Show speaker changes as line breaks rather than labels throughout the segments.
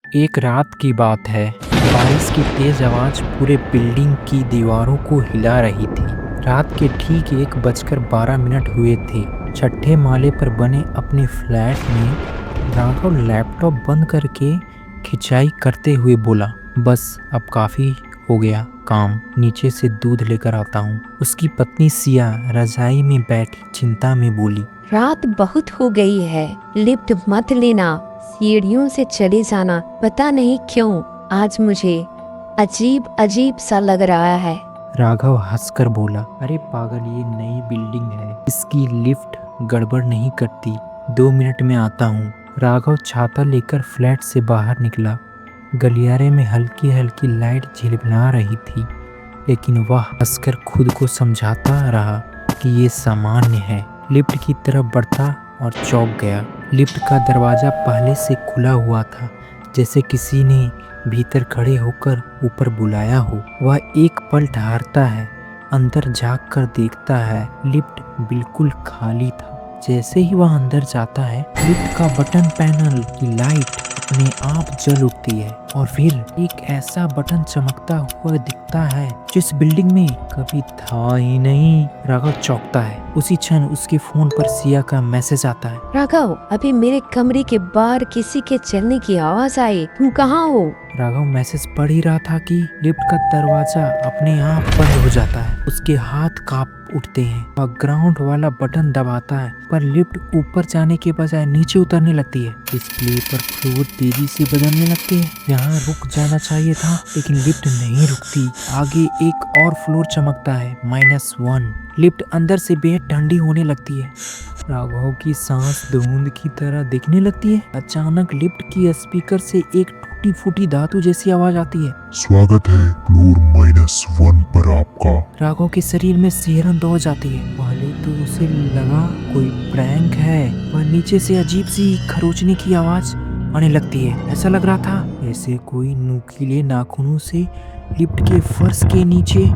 एक रात की बात है। बारिश की तेज आवाज पूरे बिल्डिंग की दीवारों को हिला रही थी। रात के ठीक 1:12 हुए थे। छठे माले पर बने अपने फ्लैट में राघव लैपटॉप बंद करके खिंचाई करते हुए बोला, बस अब काफी हो गया काम, नीचे से दूध लेकर आता हूँ। उसकी पत्नी सिया रजाई में बैठी चिंता में बोली,
रात बहुत हो गई है, लिफ्ट मत लेना, सीढ़ियों से चले जाना। पता नहीं क्यों आज मुझे अजीब अजीब सा लग रहा है।
राघव हंसकर बोला, अरे पागल, ये नई बिल्डिंग है, इसकी लिफ्ट गड़बड़ नहीं करती, 2 मिनट में आता हूँ। राघव छाता लेकर फ्लैट से बाहर निकला। गलियारे में हल्की हल्की लाइट झिलमिला रही थी, लेकिन वह हंसकर खुद को समझाता रहा कि ये सामान्य है। लिफ्ट की तरफ बढ़ता और चौंक गया। लिफ्ट का दरवाजा पहले से खुला हुआ था, जैसे किसी ने भीतर खड़े होकर ऊपर बुलाया हो। वह एक पल ठहरता है, अंदर झांक कर देखता है। लिफ्ट बिल्कुल खाली था। जैसे ही वह अंदर जाता है, लिफ्ट का बटन पैनल की लाइट अपने आप जल उठती है और फिर एक ऐसा बटन चमकता हुआ दिखता है जो इस बिल्डिंग में कभी था ही नहीं। राघव चौंकता है। उसी क्षण उसके फोन पर सिया का मैसेज आता है।
राघव, अभी मेरे कमरे के बाहर किसी के चलने की आवाज आई, तुम कहाँ हो?
राघव मैसेज पढ़ ही रहा था कि लिफ्ट का दरवाजा अपने आप बंद हो जाता है। उसके हाथ कांप उठते हैं। वह ग्राउंड वाला बटन दबाता है, पर लिफ्ट ऊपर जाने के बजाय नीचे उतरने लगती है। डिस्प्ले पर फ्लोर तेजी से बदलने लगते हैं। यहाँ रुक जाना चाहिए था, लेकिन लिफ्ट नहीं रुकती। आगे एक और फ्लोर चमकता है, -1। लिफ्ट अंदर से बेहद ठंडी होने लगती है। राघव की सांस धुंध की तरह दिखने लगती है। अचानक लिफ्ट की स्पीकर से एक टूटी फूटी धातु जैसी आवाज आती है,
स्वागत है फ्लोर -1 पर आपका।
राघव के शरीर में सिहरन दौड़ जाती है। पहले तो उसे लगा कोई प्रैंक है, पर नीचे से अजीब सी खरोचने की आवाज आने लगती है। ऐसा लग रहा था जैसे कोई नुकीले नाखूनों से लिफ्ट के फर्श के नीचे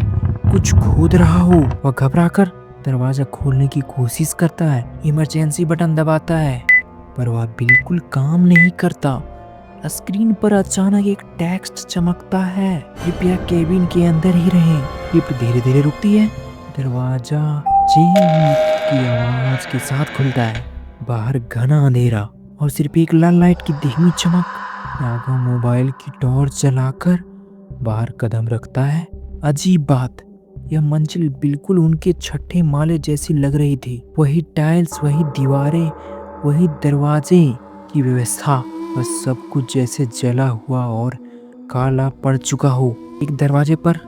कुछ खोद रहा हो। वह घबराकर दरवाजा खोलने की कोशिश करता है, इमरजेंसी बटन दबाता है, पर वह बिल्कुल काम नहीं करता। स्क्रीन पर अचानक एक टेक्स्ट चमकता है, कृपया केबिन के अंदर ही रहें। लिफ्ट धीरे धीरे रुकती है। दरवाजा चीं की आवाज के साथ खुलता है। बाहर घना अंधेरा और सिर्फ एक लाल लाइट की धीमी चमक। राघव मोबाइल की टॉर्च जलाकर बाहर कदम रखता है। अजीब बात, यह मंजिल बिल्कुल उनके छठे माले जैसी लग रही थी। वही टाइल्स, वही दीवारें, वही दरवाजे की व्यवस्था, बस सब कुछ जैसे जला हुआ और काला पड़ चुका हो। एक दरवाजे पर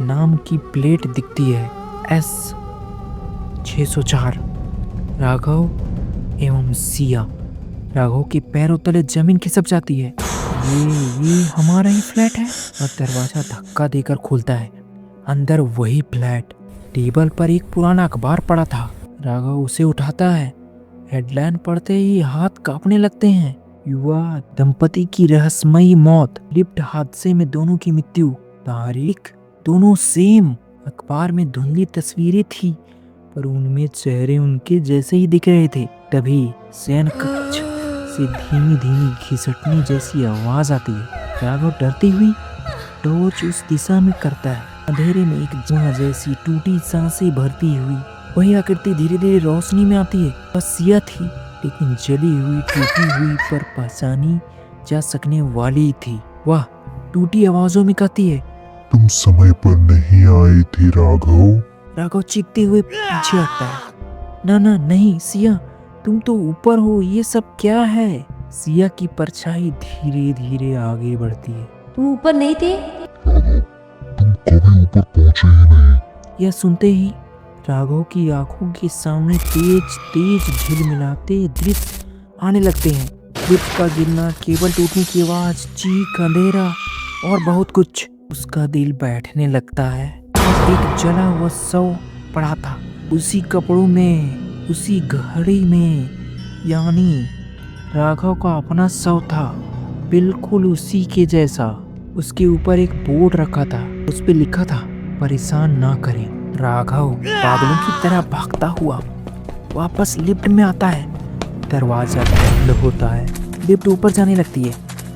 नाम की प्लेट दिखती है, S604, राघव एवं सिया। राघव के पैरों तले जमीन खिसक जाती है। ये हमारा ही फ्लैट है। और दरवाजा धक्का देकर खुलता है। अंदर वही फ्लैट। टेबल पर एक पुराना अखबार पड़ा था। राघव उसे उठाता है। हेडलाइन पढ़ते ही हाथ कांपने लगते हैं। युवा दंपति की रहस्यमयी मौत, लिफ्ट हादसे में दोनों की मृत्यु, तारीख दोनों सेम। अखबार में धुंधली तस्वीरें थी, पर उनमें चेहरे उनके जैसे ही दिख रहे थे। तभी शयन कक्ष से धीमी धीमी घिसटने जैसी आवाज आती है। राघव डरती हुई टॉर्च उस दिशा में करता है। अंधेरे में एक जुआ जैसी टूटी सांसें भरती हुई वही आकृति धीरे धीरे रोशनी में आती है। बस सिया थी, लेकिन जली हुई टूटी हुई पर पहचानी जा सकने वाली थी। वह टूटी आवाजों में कहती है,
तुम समय पर नहीं आए थे राघव।
राघव चीखते हुए पीछे हटता है। ना ना नहीं सिया, तुम तो ऊपर हो, ये सब क्या है? सिया की परछाई धीरे धीरे आगे बढ़ती है।
तुम ऊपर नहीं थे?
राघव, तुम कभी ऊपर पहुंचे ही नहीं।
यह सुनते ही राघव की आंखों के सामने तेज तेज झिलमिलाते दृश्य आने लगते हैं। लिफ्ट का गिरना, केबल टूटने की आवाज, चीख, अंधेरा और बहुत कुछ। उसका दिल बैठने लगता है। एक जला हुआ शव पड़ा था, उसी कपड़ों में, उसी घड़ी में, यानी राघव का अपना शव था, बिल्कुल उसी के जैसा। उसके ऊपर एक बोर्ड रखा था, उस पे लिखा था, परेशान ना करें। राघव पागलों की तरह भागता हुआ वापस लिफ्ट में आता है। दरवाजा बंद होता है। लिफ्ट ऊपर जाने लगती है।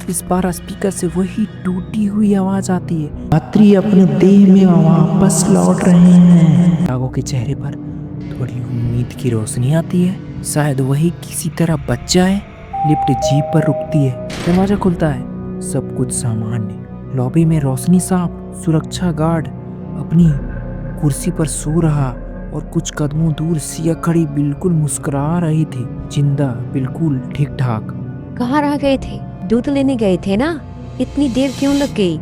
इस बार स्पीकर से वही टूटी हुई आवाज आती है, यात्री अपने देह में वापस लौट रहे हैं। राघव के चेहरे पर थोड़ी उम्मीद की रोशनी आती है, शायद वही किसी तरह बच जाए। लिफ्ट जीप पर रुकती है, दरवाजा खुलता है, सब कुछ सामान्य। लॉबी में रोशनी साफ, सुरक्षा गार्ड अपनी कुर्सी पर सो रहा और कुछ कदमों दूर सिया खड़ी बिल्कुल मुस्कुरा रही थी, जिंदा, बिल्कुल ठीक ठाक।
कहाँ रह गए थे? दूध लेने गए थे ना, इतनी देर क्यों लग गई?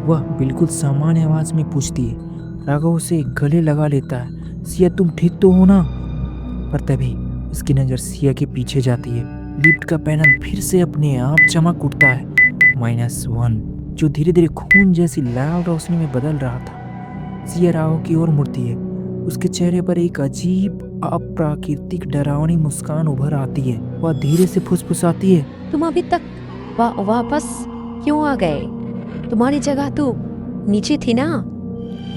वह बिल्कुल सामान्य आवाज में पूछती है। राघव उसे गले लगा लेता है, सिया तुम ठीक तो हो ना? पर तभी उसकी नजर सिया के पीछे जाती है। लिफ्ट का पैनल फिर से अपने आप चमक उठता है, -1, जो धीरे धीरे खून जैसी लाल रोशनी में बदल रहा था। सिया राघव की ओर मुड़ती है, उसके चेहरे पर एक अजीब अप्राकृतिक डरावनी मुस्कान उभर आती है। वह धीरे से फुसफुसाती है,
तुम अभी तक वापस क्यों आ गए? तुम्हारी जगह तो नीचे थी ना।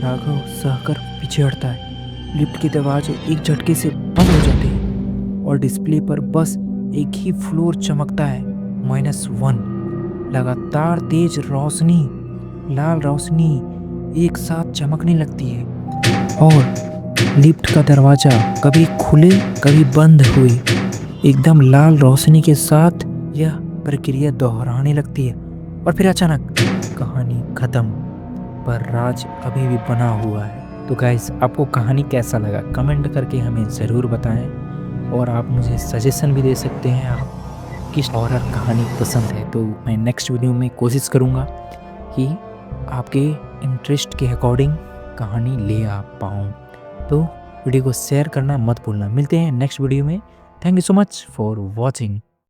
राघव सहकर पीछे हटता है। लिफ्ट के दरवाजे एक झटके से बंद हो जाते हैं और डिस्प्ले पर बस एक ही फ्लोर चमकता है, -1। लगातार तेज रोशनी, लाल रोशनी एक साथ चमकने लगती है और लिफ्ट का दरवाजा कभी खुले कभी बंद हुई। एकदम लाल रोशनी के साथ यह प्रक्रिया दोहराने लगती है और फिर अचानक कहानी खत्म, पर राज अभी भी बना हुआ है। तो गाइस, आपको कहानी कैसा लगा कमेंट करके हमें ज़रूर बताएं और आप मुझे सजेशन भी दे सकते हैं, आप किस हॉरर कहानी पसंद है। तो मैं नेक्स्ट वीडियो में कोशिश करूँगा कि आपके इंटरेस्ट के अकॉर्डिंग कहानी ले आ पाऊँ। तो वीडियो को शेयर करना मत भूलना। मिलते हैं नेक्स्ट वीडियो में। Thank you so much for watching.